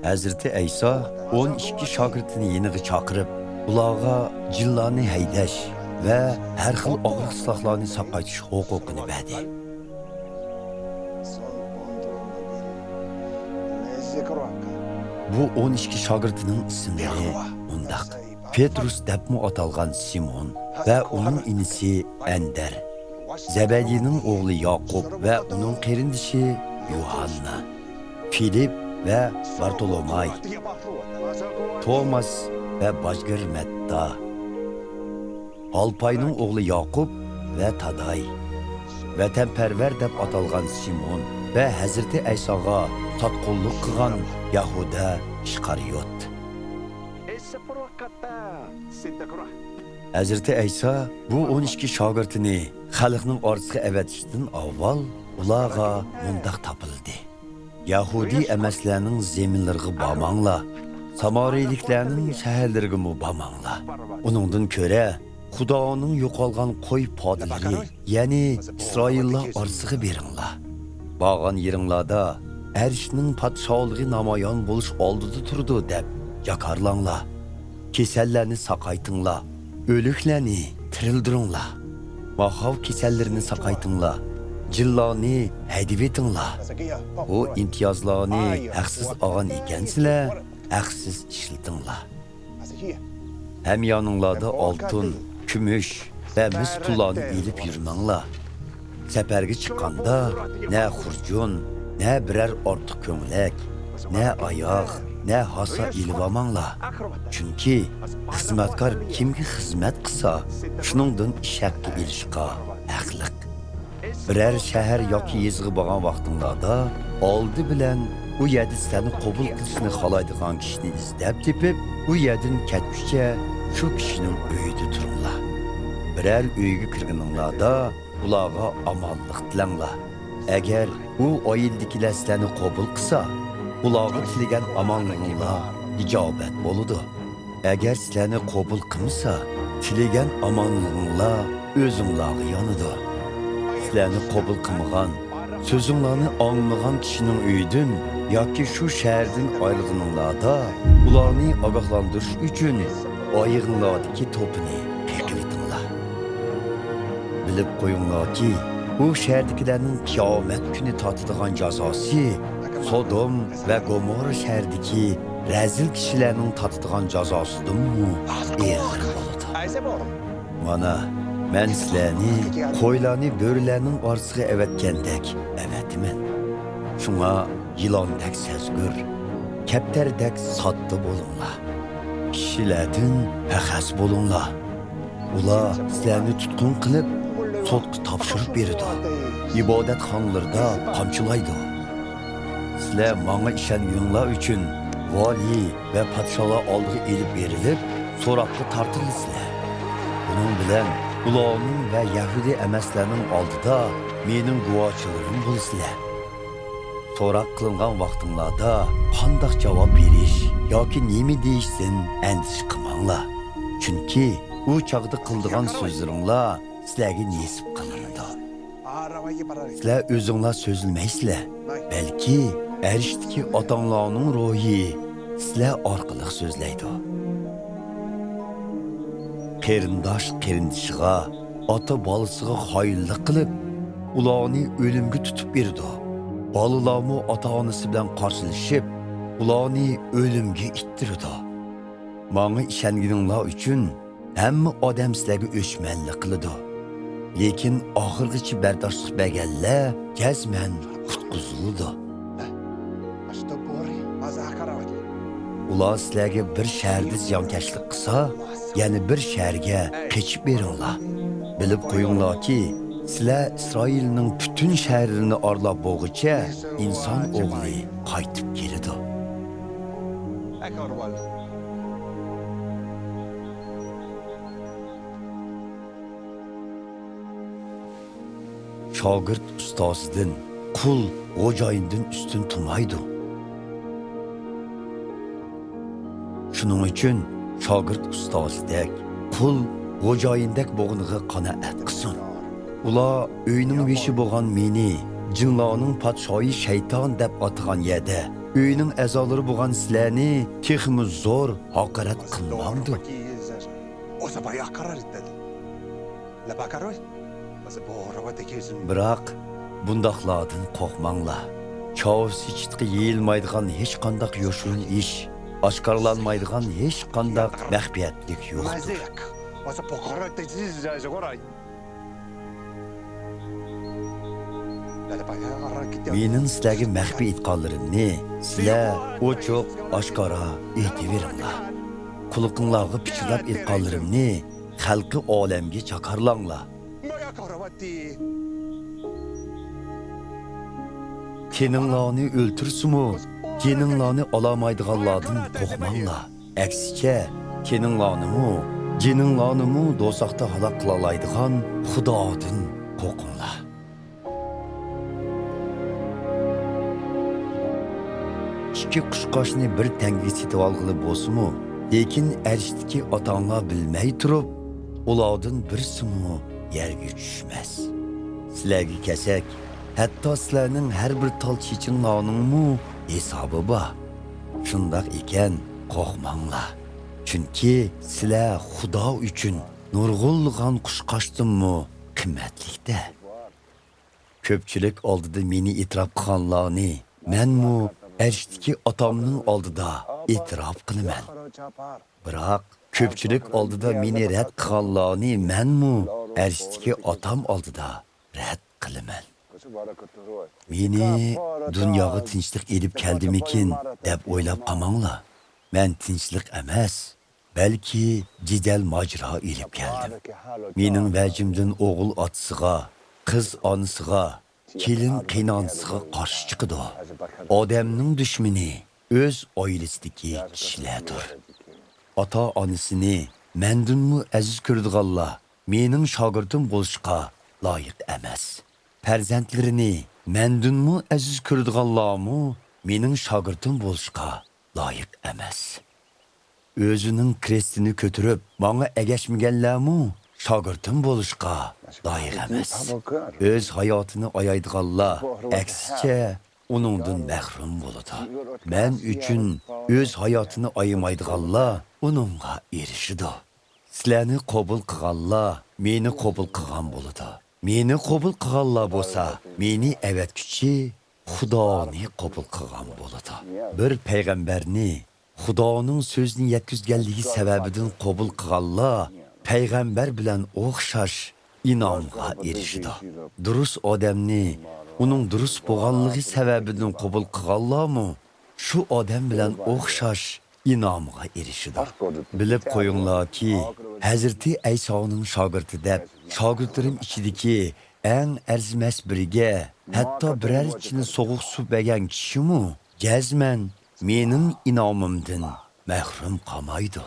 Hazreti Ayso 12 shogirdini yeniga chaqirib, ularga jillani haydash va har xil og'ir silahlarni saqlash huquqini berdi. Bu 12 shogirdining ismlari undaq: Petrus debmi atalgan Simon va uning inisi Ender, Zebediyning o'g'li Yaqub va uning qarindishi Yuhanna, Filip va Bartolomay, Thomas va Bajgir Matta, Alpayning o'g'li Yaqub va Taday, vatanparvar deb atalgan Simon va Hazreti Aysoga tatqulluq qilgan Yahuda Ishqariyot. Hazreti Ayso bu 12 shogirdini xalqning orasiga avatishdan avval ularga mundaq topildi: Yahudi emaslarning zeminlariga bormanglar, Samariyaliklarning shaharlariga bormanglar. Uningdan ko'ra Xudoning yo'qolgan qo'y podilari, ya'ni Isroillar orasiga beringlar. Borgan yeringlarda Erishning podshohligi namoyon bo'lish oldida turdi deb jakarlanglar. Kesallarni saqaytinglar, o'liklarni tirildiringlar. Mahav kesallarini saqaytinglar, jilloni haydivetinglar. O imtiyozlarni haqsiz olgan ekansizlar, haqsiz ishlatinglar. Hem yaninglarda oltin, kumush va mis pullarni elib yurmanglar. Safarga chiqqanda ne xurjun, ne birer ortiq ko'ngilak, ne oyoq, ne hasa ilib olmanglar. Chunki xizmatkor kimga xizmat qilsa, shuningdan ish haqi ilishqa haqliq. Birer shahar yoki yezg'i bo'lgan vaqtinglarda oldi bilan u yerda seni qabul qilishni xohlaydigan kishini izlab tepib, u yerdan ketguncha shu kishining uyida turinglar. Birer uyga kirganinglarda ularga omonlik tilanglar. Agar u oyildikilar seni qabul qilsa, ularga tilagan omonliginglar ijobat bo'ladi. Agar sizlarni qabul qilmasa, tilagan omonliginglar o'zinglarga yonadi. Sizlarni qabul qilmagan, so'zinglarni anglamagan kishining uyidan yoki shu shahardan ayrılganinglarda ularni ogohlantirish uchun oyig'inglardagi to'pini qiqivitinglar. Bilib qo'yinglarki, bu shahardagilarning qiyomat kuni tortadigan jazosi Sodom va Gomorra shahridagi razil kishilarning tortadigan jazosidanmi og'ir bo'ladi. Mana men sizlarni qo'ylarni bo'rilarning orasiga avatgandek avatiman. Shunga yilondek sezgur, kaptardek sodda bo'linglar. Kishilardan paxas bo'linglar. Ular sizlarni tutqun qilib, sotga topshirib beradi. Ibodatxonalarda qamchilaydi. Sizlar menga ishonganlar uchun vali va podsholar oldiga elib berilib, so'roqqa tortilasizlar. Bunun bilan ularning va Yahudi emaslarning oldida mening guvohchiligim bo'lsizlar. So'roq qilingan vaqtinglarda qanday javob berish yoki nima deyishsin andish qilmanglar. Chunki u chaqda qildigan so'zlaringlar sizlarga nesib qilinadi. Sizlar o'zinglar so'zilmaysizlar, balki arishdagi otanglarning ruhi sizlar orqali so'zlaydi. Qarindosh qarindishiga, ota bolasiga xoinlik qilib, ularni o'limga tutib berdi. Balalarmu ota-onasi bilan qarshilashib, ularni o'limga ittirdi. Menga ishonganinglar uchun hamma odam sizlarga o'chmanlik qiladi. Lekin oxirgacha bardoshlik berganlar jazman qutqizildi. Ular sizlarga bir shaharda ziyonkashlik qilsa, yana bir shaharga qochib beringlar. Bilib qo'yinglarki, sizlar Isroilning butun shaharlarini orlab bo'lguncha inson o'g'li qaytib keladi. Shogird ustosidan, qul xo'jayindan ustun turmaydi. Shuning uchun shogird ustozidek, qul xo'jayindek bo'g'iniga qanoat qilsin. Ular uyning beshi bo'lgan meni jinlarning podshoyi shayton deb atgan yerda Uyning a'zolari bo'lgan sizlarni texmi zo'r haqorat qilmangdi. O'zi bayoq qarar edi. La bakaroy. O'zi bo'g'irga tekizim. Biroq bundoqlardan qo'rqmanglar. Chov sichitqi yeyilmaydigan hech qanday yo'shin ish, oshkorlanmaydigan hech qanday maxfiyatlik yo'qdir. Mazek. O'zi bo'g'irga tekiz jo'ray. Mening sizlarga maxfiy aytganlarimni sizlar ochiq oshkora aytaveringlar. Quliqinglarga pichirlab aytganlarimni xalqi olamga chakarlanglar. Teninglarni o'ltirsimu, teninglarni olamaydiganlardan qo'rqmanglar. Aksicha, teninglarni jininglarni do'zaxda halok qila oladigan Xudodan qo'rqinglar. İki qushqoshni bir tanga setib olg'ili bo'lsa-mu, lekin arishdagi otanglar bilmay turib, ulardan birsimu yerga tushmas. Sizlarga kelsak, hatto sizlarning har bir tol chechinlarningmi hisobi bor. Shundoq ekan, qo'rqmanglar. Chunki sizlar Xudo uchun nurg'ulg'an qushqoshdinmi qimmatlikda. Ko'pchilik oldida meni e'tirof qilganlarni menmi arishdagi otamning oldida e'tirof qilaman. Biroq ko'pchilik oldida meni rad qilganlarni menmi arishdagi otam oldida rad qilaman. Meni dunyoga tinchlik elib keldimikin deb o'ylab qolmanglar. Men tinchlik emas, balki jidal majro elib keldim. Mening vajimdan o'g'il otasiga, qiz onasiga, kelin qiynonasiga qarshi chiqdi. Odamning dushmani o'z oilasidagi kishilardir. Ota-onasini mendinmi aziz ko'rdiganlar mening shogirdim bo'lishga loyiq emas. Farzandlarini mendinmi aziz ko'rdiganlarmi mening shogirdim bo'lishga loyiq emas. O'zining krestini ko'tarib, menga agashmaganlarmi shogirdim bo'lishga loyiq emas. O'z hayotini oyaydiganlar aksicha uningdan mahrum bo'ladi. Men uchun o'z hayotini oyamaydiganlar uningga erishidi. Sizlarni qabul qilganlar meni qabul qilgan bo'ladi. Meni qabul qilganlar bo'lsa, meni avatkuchi Xudoni qabul qilgan bo'ladi. Bir payg'ambarni Xudoning so'zini yetkazganligi sababidan qabul qilganlar payg'ambar bilan o'xshash inomga erishidi. Durust odamni uning durust bo'lganligi sababidan qabul qilganlarmi shu odam bilan o'xshash inomga erishidi. Bilib qo'yinglarki, Hazrati Aysoning shogirdi deb shogirdlarim ichidagi eng arzimas biriga hatto biror ichini sovuq suv bergan kishimi jazman mening inomimdan mahrum qolmaydi.